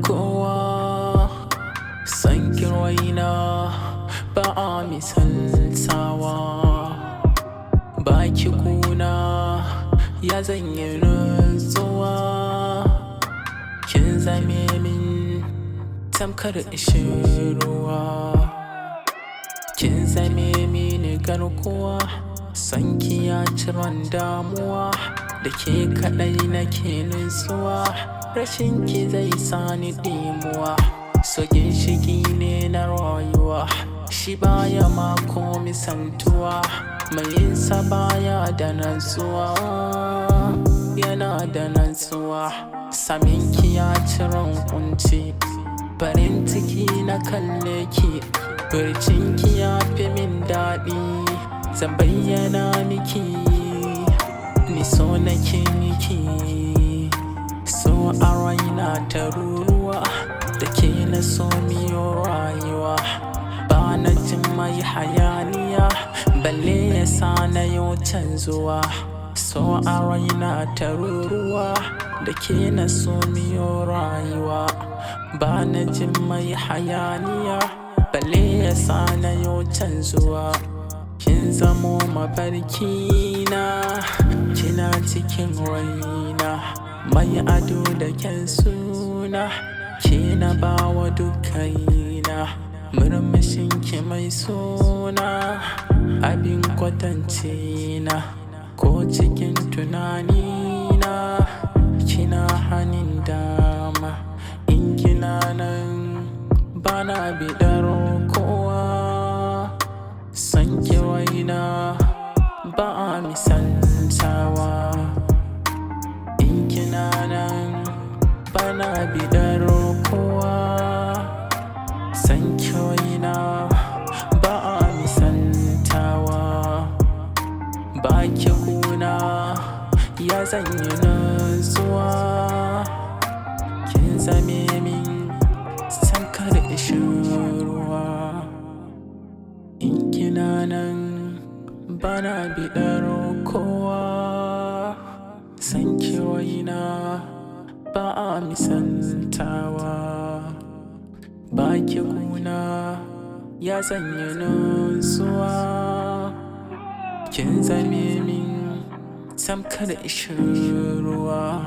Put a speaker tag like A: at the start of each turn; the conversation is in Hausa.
A: kowa. San ki raina ba a misaltawa. Baki kuna ya zanyi nutsuwa. Kin zame min tamkar ishin ruwa. Kin zame mini garkuwa. Sanki ya ciron damuwa. Da ke kaɗai nake nutsuwa. Rashin ki zai sani ɗimuwa. So ginshiki ne na rayuwa. Shi baya mako misaltuwa. Mai yinsa baya da natsuwa. Yana da natsuwa. Saminki ya ciron kunci. Farin ciki na kalle ki. Furcinki ya fi min daɗi. Zan bayyana miki ni so nake miki. So a raina ta ruruwa. Da ke na so miyo rayuwa. Ba na jin mai hayaniya. Balle ya sa na yau canzuwa. So a raina ta ruruwa. Da ke na so miyo rayuwa. Ba na jin mai hayaniya. Balle ya sa na yau canzuwa. Kin zamo mafarki na. Kina cikin raina. Mai ado da kyan suna. Ke na bawa dukkaina. Murmushin ki mai suna. Abin kwatance na. Ko cikin tunanina. Kina hannun dama. In kina nan bana bidar kowa. San ki raina ba a misaltawa. In kina nan bana bidar kowa. San ki raina ba a misaltawa. Baki kuna ya zanyi nutsuwa. Kin zame min tamkar ishin ruwa. In kina nan bana bidar kowa. San ki raina ba a misaltawa. Baki kuna ya zanyi nutsuwa. Kin zame min tamkar ishin ruwa.